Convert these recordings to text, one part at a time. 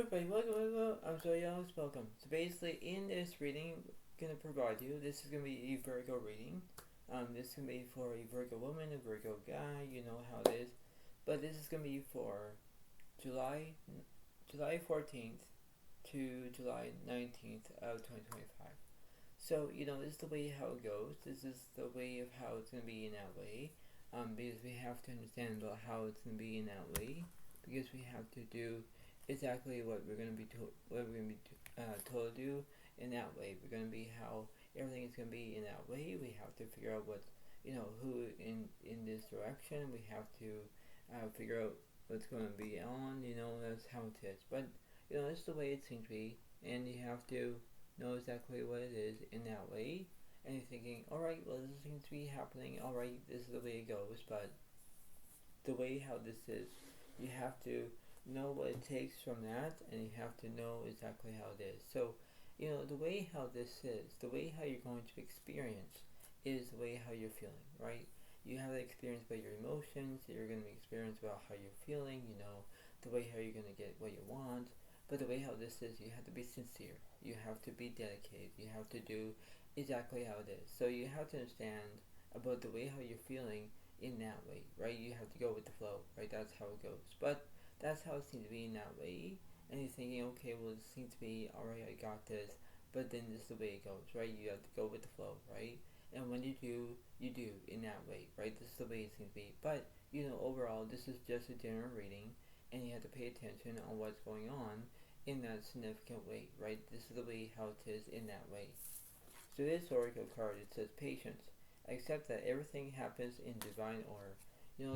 everybody, welcome. I'm so young, welcome. So basically, in this reading, I'm gonna provide you. This is gonna be a Virgo reading. This is gonna be for a Virgo woman, a Virgo guy. You know how it is, but this is gonna be for July 14th to July 19th of 2025. So this is the way how it goes. This is the way of how it's gonna be in that way. Because we have to understand about how it's gonna be in that way. Because we have to do exactly what we're going to be told to do in that way. We're going to be how everything is going to be in that way. We have to figure out what who in this direction. We have to figure out what's going to be on. That's how it is. But it's the way it seems to be, and you have to know exactly what it is in that way. And you're thinking, all right, well, this seems to be happening. All right, this is the way it goes. But the way how this is, you have to know what it takes from that, and you have to know exactly how it is. So the way how this is, the way how you're going to experience is the way how you're feeling, right? You have the experience by your emotions, you're going to experience about how you're feeling, the way how you're going to get what you want. But the way how this is, you have to be sincere, you have to be dedicated, you have to do exactly how it is. So you have to understand about the way how you're feeling in that way, right? You have to go with the flow, right? That's how it goes. But that's how it seems to be in that way. And you're thinking, okay, well, it seems to be, alright, I got this. But then this is the way it goes, right? You have to go with the flow, right? And when you do in that way, right? This is the way it seems to be. But, overall, this is just a general reading. And you have to pay attention on what's going on in that significant way, right? This is the way how it is in that way. So this oracle card, it says patience. Accept that everything happens in divine order.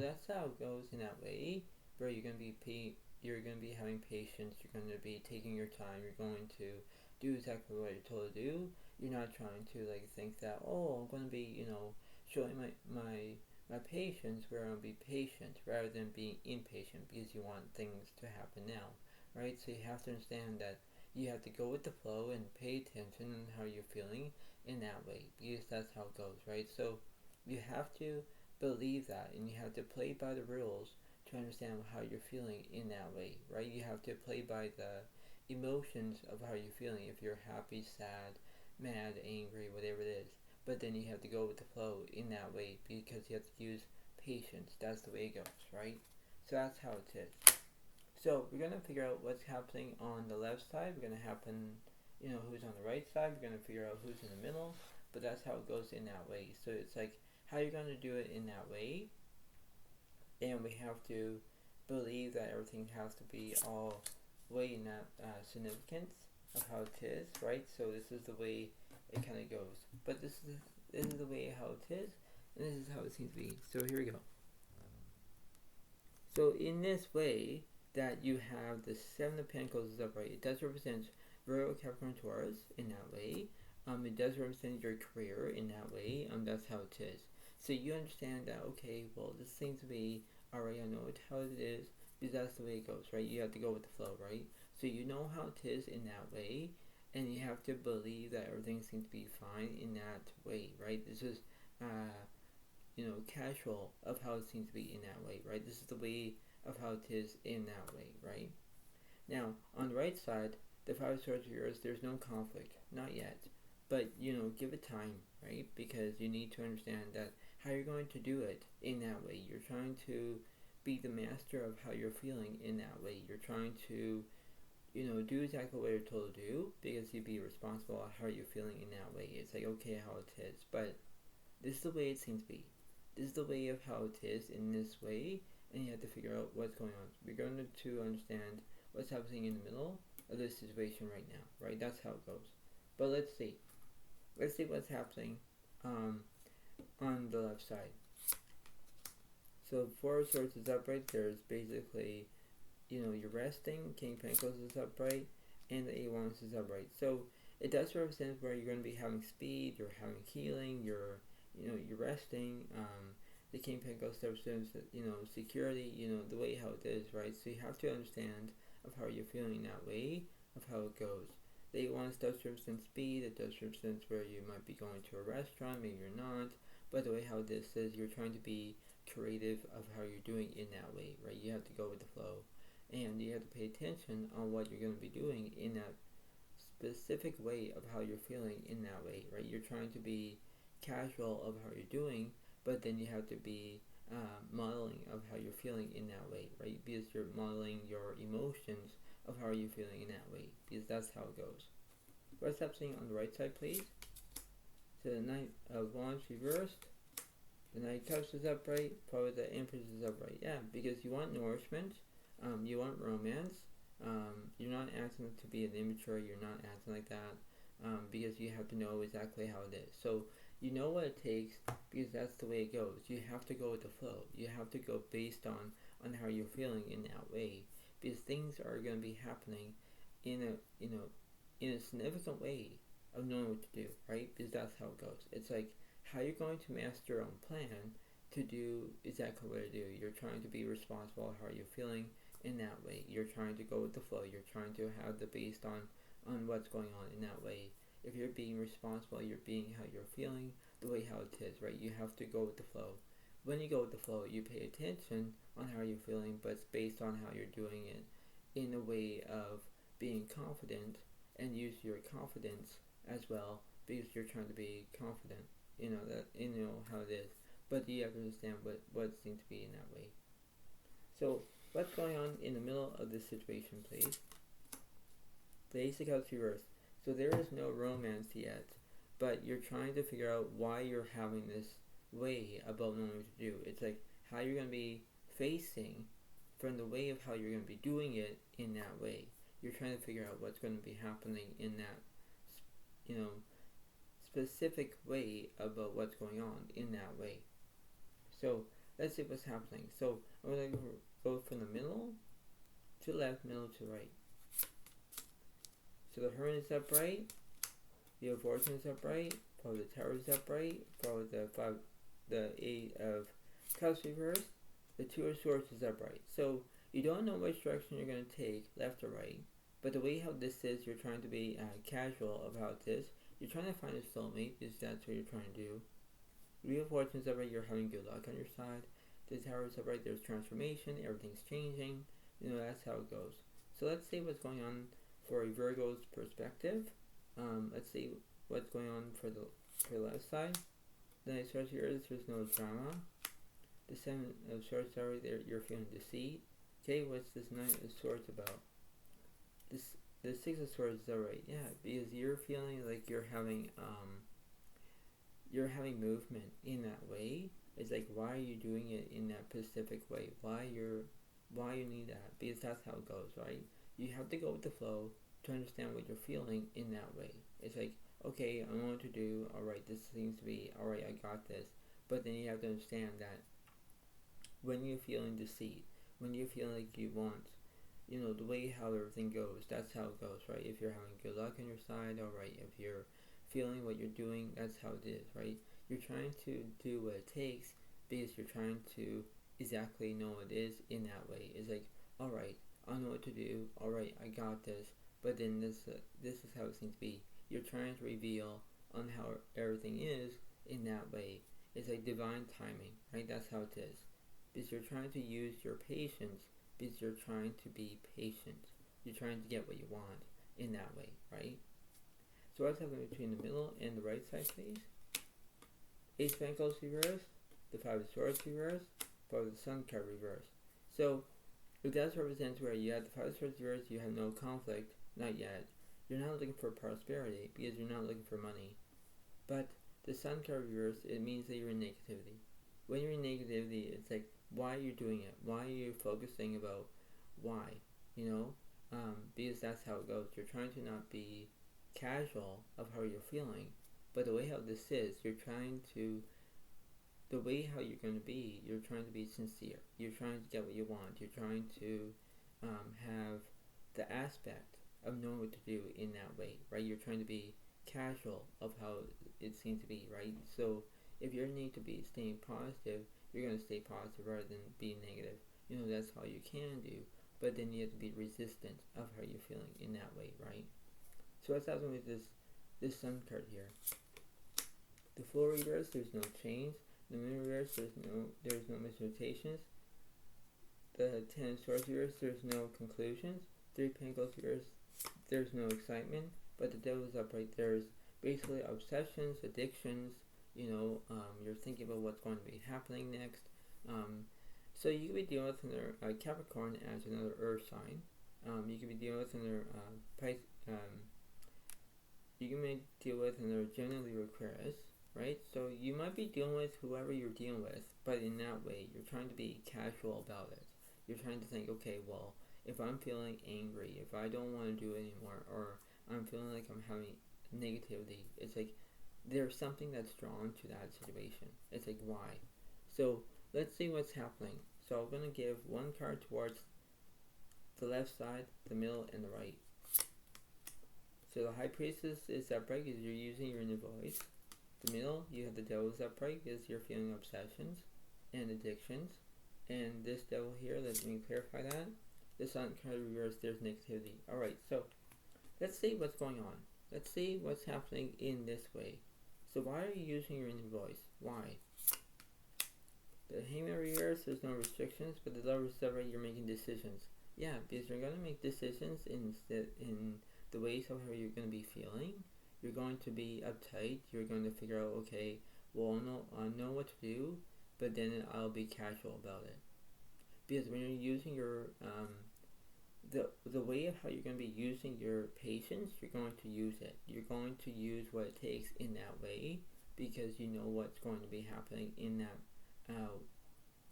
That's how it goes in that way, where you're gonna be having patience. You're gonna be taking your time. You're going to do exactly what you're told to do. You're not trying to think that, oh, I'm gonna be showing my patience, where I'm gonna be patient rather than being impatient because you want things to happen now, right? So you have to understand that you have to go with the flow and pay attention on how you're feeling in that way, because that's how it goes, right? So you have to believe that, and you have to play by the rules to understand how you're feeling in that way, right? You have to play by the emotions of how you're feeling, if you're happy, sad, mad, angry, whatever it is. But then you have to go with the flow in that way, because you have to use patience. That's the way it goes, right? So that's how it is. So we're going to figure out what's happening on the left side. We're going to happen, who's on the right side. We're going to figure out who's in the middle. But that's how it goes in that way. So it's like how you're going to do it in that way. And we have to believe that everything has to be all way in that significance of how it is, right? So this is the way it kind of goes. But this is the way how it is. And this is how it seems to be. So here we go. So in this way, that you have the Seven of Pentacles is upright. It does represent Virgo, Capricorn, Taurus in that way. It does represent your career in that way. That's how it is. So you understand that, okay, well, this seems to be, alright, I know how it is, because that's the way it goes, right? You have to go with the flow, right? So you know how it is in that way, and you have to believe that everything seems to be fine in that way, right? This is, casual of how it seems to be in that way, right? This is the way of how it is in that way, right? Now, on the right side, the Five of Swords of yours, there's no conflict, not yet. But, give it time, right? Because you need to understand that how you're going to do it in that way. You're trying to be the master of how you're feeling in that way. You're trying to, do exactly what you're told to do, because you'd be responsible for how you're feeling in that way. It's like, okay, how it is. But this is the way it seems to be. This is the way of how it is in this way, and you have to figure out what's going on. We're going to understand what's happening in the middle of this situation right now, right? That's how it goes. But let's see what's happening on the left side. So Four of Swords is upright. There's basically, you're resting. King of Pentacles is upright, and the Eight of Wands is upright. So it does represent where you're going to be having speed, you're having healing, you're resting. The King of Pentacles represents, security, the way how it is, right? So you have to understand of how you're feeling that way, of how it goes. The Eight of Wands does represent speed. It does represent where you might be going to a restaurant, maybe you're not. But the way how this is, you're trying to be creative of how you're doing in that way, right? You have to go with the flow. and you have to pay attention on what you're going to be doing in that specific way of how you're feeling in that way, right? You're trying to be casual of how you're doing, but then you have to be modeling of how you're feeling in that way, right? Because you're modeling your emotions of how you're feeling in that way, because that's how it goes. What's happening on the right side, please? So the Knight of Wands reversed, the Knight of Cups is upright, probably the Empress is upright. Yeah, because you want nourishment, you want romance. You're not acting to be an immature, you're not acting like that, because you have to know exactly how it is. So you know what it takes, because that's the way it goes. You have to go with the flow. You have to go based on how you're feeling in that way, because things are going to be happening in a significant way of knowing what to do, right? Because that's how it goes. It's like how you're going to master your own plan to do exactly what to do. You're trying to be responsible how you're feeling in that way. You're trying to go with the flow. You're trying to have the based on what's going on in that way. If you're being responsible, you're being how you're feeling, the way how it is, right? You have to go with the flow. When you go with the flow, you pay attention on how you're feeling, but it's based on how you're doing it in a way of being confident, and use your confidence as well, because you're trying to be confident, how it is. But you have to understand what it seems to be in that way. So what's going on in the middle of this situation, please? The Ace of Cups reversed. So there is no romance yet, but you're trying to figure out why you're having this way about knowing what to do. It's like how you're going to be facing from the way of how you're going to be doing it in that way. You're trying to figure out what's going to be happening in that, specific way about what's going on in that way. So let's see what's happening. So I'm going to go from the middle to left, middle to right. So the Hermit is upright, the Wheel of Fortune is upright, probably the Tower is upright, probably the Eight of Cups reversed, the Two of Swords is upright. So you don't know which direction you're going to take, left or right, but the way how this is, you're trying to be casual about this. You're trying to find a soulmate, because that's what you're trying to do. Wheel of Fortune is upright, you're having good luck on your side. The Tower is upright, there's transformation, everything's changing. That's how it goes. So let's see what's going on for a Virgo's perspective. Let's see what's going on for the left side. The Knight of Swords here is there's no drama. The Seven of Swords, you're feeling deceit. Okay, what's this Knight of Swords about? The Six of Swords is alright, yeah, because you're feeling like you're having movement in that way. It's like, why are you doing it in that specific way? Why you need that? Because that's how it goes, right? You have to go with the flow to understand what you're feeling in that way. It's like, okay, I know what to do. Alright, this seems to be alright. I got this. But then you have to understand that when you're feeling deceit, when you feel like you want, the way how everything goes, that's how it goes, right? If you're having good luck on your side, alright. If you're feeling what you're doing, that's how it is, right? You're trying to do what it takes, because you're trying to exactly know what it is in that way. It's like, alright, I know what to do, alright, I got this, but then this is how it seems to be. You're trying to reveal on how everything is in that way. It's like divine timing, right? That's how it is. Because you're trying to use your patience, because you're trying to be patient. You're trying to get what you want in that way, right? So what's happening between the middle and the right side, please? Ace of Pentacles reversed, the Five of Swords reversed, Five of the Sun card reversed. So if that represents where you have the Five of Swords reversed, you have no conflict, not yet. You're not looking for prosperity, because you're not looking for money. But the Sun card reversed, it means that you're in negativity. When you're in negativity, it's like, why are you doing it? Why are you focusing about why? Because that's how it goes. You're trying to not be casual of how you're feeling, but the way how this is, the way how you're going to be, you're trying to be sincere. You're trying to get what you want. You're trying to have the aspect of knowing what to do in that way, right? You're trying to be casual of how it seems to be, right? So if you need to be staying positive, you're going to stay positive rather than be negative. That's all you can do, but then you have to be resistant of how you're feeling in that way, right? So what's happening with this Sun card here? The Fool reverse, there's no change. The Moon reverse, there's no misrotations. the Ten of Swords reverse, there's no conclusions. Three of Pentacles reverse, there's no excitement. But the Devil's upright, there's basically obsessions, addictions. You're thinking about what's going to be happening next. So you could be dealing with another Capricorn as another Earth sign. You could be dealing with another you can deal with another Gemini, Libra, Aquarius, right? So you might be dealing with whoever you're dealing with, but in that way, you're trying to be casual about it. You're trying to think, okay, well, if I'm feeling angry, if I don't want to do it anymore, or I'm feeling like I'm having negativity, it's like there's something that's drawn to that situation. It's like, why? So let's see what's happening. So I'm going to give one card towards the left side, the middle, and the right. So the High Priestess is upright because you're using your inner voice. The middle, you have the Devil's upright because you're feeling obsessions and addictions. And this Devil here, let me clarify that. The Sun card reverse, there's negativity. Alright, so let's see what's going on. Let's see what's happening in this way. So why are you using your inner voice? Why? The Hangman reverse, there's no restrictions, but the Lover's upright, you're making decisions. Yeah, because you're going to make decisions in the ways of how you're going to be feeling. You're going to be uptight. You're going to figure out, okay, well, I know what to do, but then I'll be casual about it. Because when you're using your the way of how you're going to be using your patience, you're going to use it. You're going to use what it takes in that way because you know what's going to be happening in that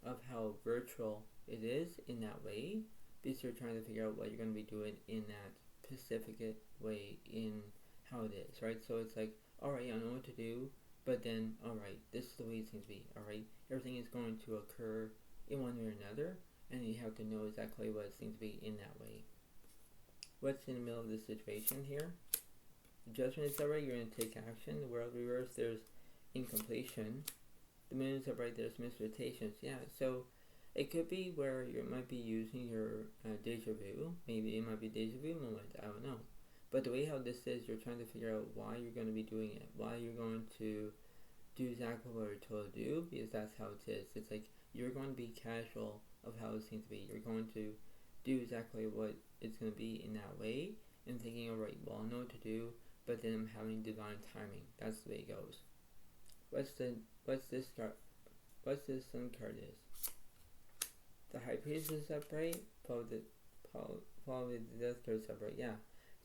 of how virtual it is in that way. Because you're trying to figure out what you're going to be doing in that specific way in how it is, right? So it's like, alright, I know what to do, but then, alright, this is the way it's going to be, alright? Everything is going to occur in one way or another, and you have to know exactly what it's going to be in that way. What's in the middle of the situation here? The Judgment is upright, you're going to take action. The World reverse, there's incompletion. The Moon is upright, there's misrotations. Yeah, so it could be where you might be using your deja vu. Maybe it might be a deja vu moment. I don't know. But the way how this is, you're trying to figure out why you're going to be doing it. Why you're going to do exactly what you're told to do. Because that's how it is. It's like you're going to be casual of how it seems to be. You're going to do exactly what it's going to be in that way. And thinking, alright, well, I know what to do. But then I'm having divine timing. That's the way it goes. What's this card? What's this Sun card is? The High Priestess is upright, probably the Death card is upright, yeah.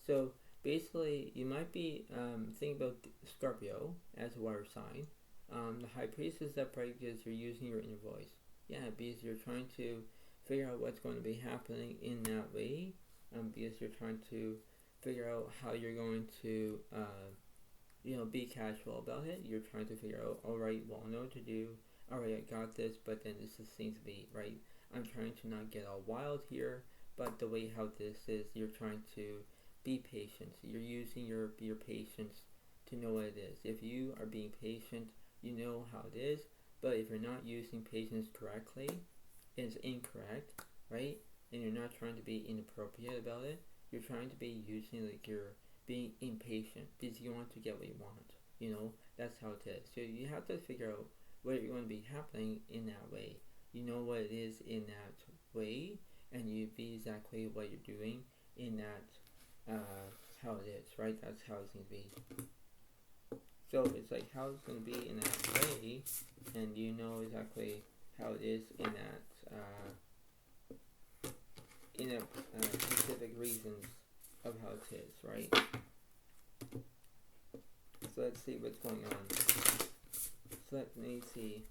So basically, you might be thinking about Scorpio as a water sign. The High Priestess is upright because you're using your inner voice. Yeah, because you're trying to figure out what's going to be happening in that way. Because you're trying to figure out how you're going to, be casual about it. You're trying to figure out, alright, well, I know what to do. Alright, I got this, but then this just seems to be, right? I'm trying to not get all wild here, but the way how this is, you're trying to be patient. You're using your patience to know what it is. If you are being patient, you know how it is, but if you're not using patience correctly, it's incorrect, right? And you're not trying to be inappropriate about it. You're trying to be using like you're being impatient because you want to get what you want. That's how it is. So you have to figure out what you're going to be happening in that way. You know what it is in that way, and you be exactly what you're doing in that how it is, right? That's how it's going to be. So it's like how it's going to be in that way, and you know exactly how it is in that specific reasons of how it is, right? So let's see what's going on. So let me see.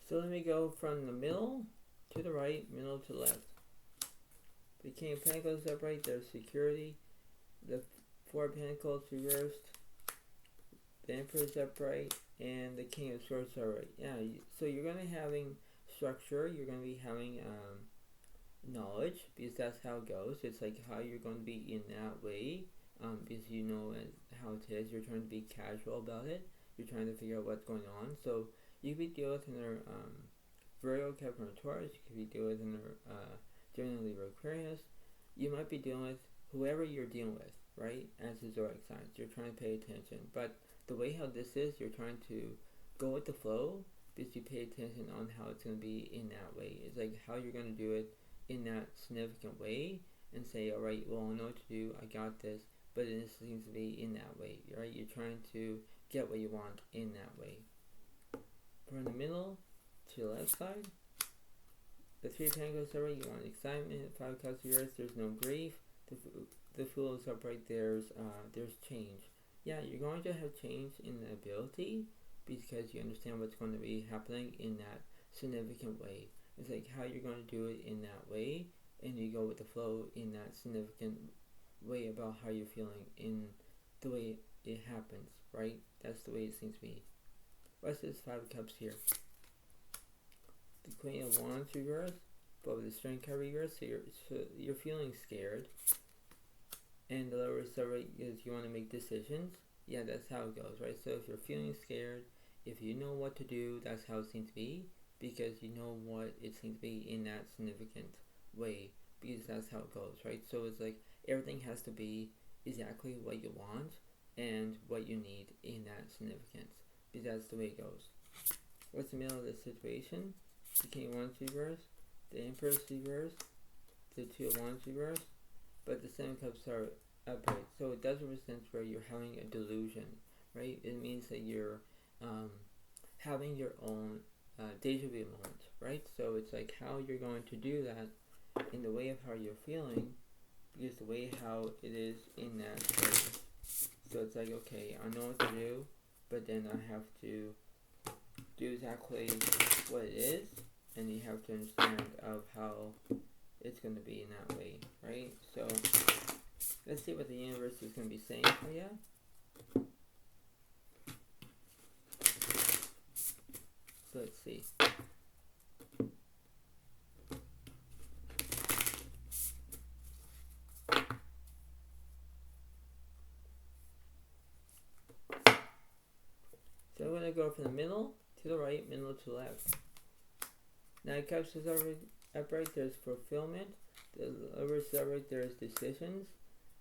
So let me go from the middle to the right, middle to the left. The King of Pentacles upright, there's security. The Four of Pentacles reversed. The Emperor is upright, and the King of Swords upright. Yeah, so you're going to be having structure, you're going to be having knowledge, because that's how it goes. It's like how you're going to be in that way, because you know how it is. You're trying to be casual about it. You're trying to figure out what's going on. So you could be dealing with another Virgo, Capricorn, Taurus. You could be dealing with another Gemini, Libra, Aquarius, you might be dealing with whoever you're dealing with, right? As the zodiac signs, you're trying to pay attention. But the way how this is, you're trying to go with the flow because you pay attention on how it's going to be in that way. It's like how you're going to do it in that significant way and say, all right, well, I know what to do. I got this. But it seems to be in that way, right? You're trying to get what you want in that way. From the middle to the left side, the Three of Pentacles are right. You want excitement. Five of Cups reverse. There's no grief. The Fool is upright. There's change. Yeah, you're going to have change in the ability because you understand what's going to be happening in that significant way. It's like how you're going to do it in that way, and you go with the flow in that significant way about how you're feeling in the way it happens, right? That's the way it seems to be. What's this Five of Cups here? The Queen of Wands reverse, but with the Strength card reverse, so you're feeling scared. And the lower side is you want to make decisions. Yeah, that's how it goes, right? So if you're feeling scared, if you know what to do, that's how it seems to be, because you know what it seems to be in that significant way, because that's how it goes, right? So it's like everything has to be exactly what you want and what you need in that significance, because that's the way it goes. What's the middle of the situation? The King of Wands reverse, the Empress reverse, the Two of Wands reverse, but the Seven of Cups are upright. So it does represent where you're having a delusion, right? It means that you're having your own deja vu moment, right? So it's like how you're going to do that in the way of how you're feeling, because the way how it is in that way. So it's like, okay, I know what to do, but then I have to do exactly what it is, and you have to understand of how it's going to be in that way, right? So let's see what the universe is going to be saying for you. So let's see. So I'm going to go from the middle to the right, middle to the left. Nine of Cups is upright, there's fulfillment. The lower is upright, there's decisions.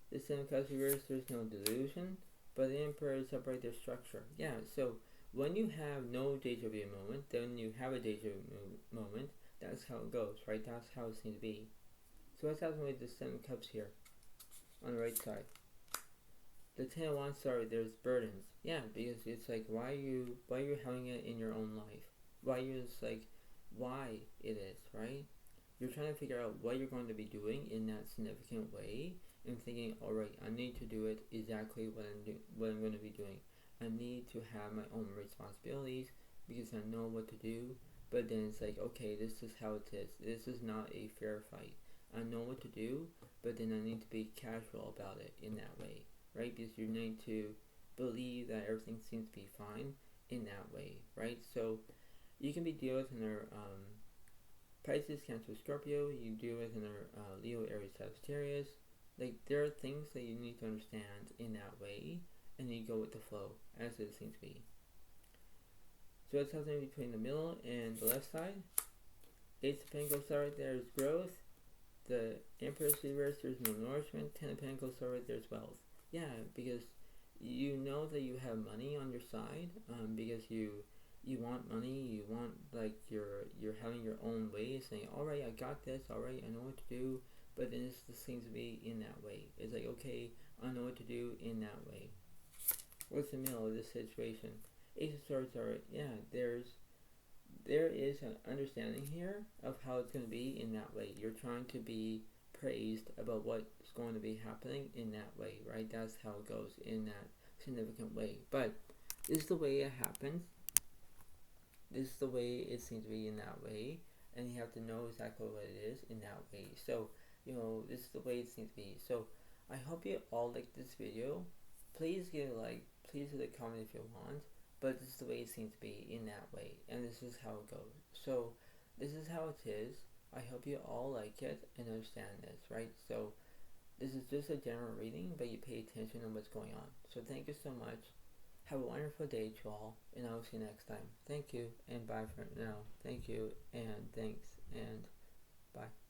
The Seven of Cups reverse, there's no delusion. But the Emperor is upright, there's structure. Yeah, so when you have no deja vu moment, then you have a deja vu moment. That's how it goes, right? That's how it seems to be. So what's happening with the Seven of Cups here on the right side? The Ten of Wands, sorry, there's burdens. Yeah, because it's like why you having it in your own life? Why you're just like why it is, right? You're trying to figure out what you're going to be doing in that significant way, and thinking, all right, I need to do it exactly what I'm going to be doing. I need to have my own responsibilities because I know what to do. But then it's like, okay, this is how it is. This is not a fair fight. I know what to do, but then I need to be casual about it in that way, right? Because you need to believe that everything seems to be fine in that way, right? So you can be dealing with another Pisces, Cancer, Scorpio. You deal with another Leo, Aries, Sagittarius. Like there are things that you need to understand in that way, and you go with the flow as it seems to be. So it's something between the middle and the left side. Ace of Pentacles are right, there's growth. The Empress reverse, there's no nourishment. Ten of Pentacles are right, there's wealth. Yeah, because you know that you have money on your side, because you want money, you want like you're having your own way, saying, all right, I got this, all right, I know what to do. But then it just seems to be in that way. It's like, okay, I know what to do in that way. What's the middle of this situation? Ace of Swords are, yeah, there is an understanding here of how it's going to be in that way. You're trying to be praised about what's going to be happening in that way, right? That's how it goes in that significant way. But this is the way it happens. This is the way it seems to be in that way. And you have to know exactly what it is in that way. So, this is the way it seems to be. So, I hope you all like this video. Please give a like. Please leave a comment if you want. But this is the way it seems to be in that way. And this is how it goes. So, this is how it is. I hope you all like it and understand this, right? So, this is just a general reading, but you pay attention on what's going on. So, thank you so much. Have a wonderful day to all, and I'll see you next time. Thank you, and bye for now. Thank you, and thanks, and bye.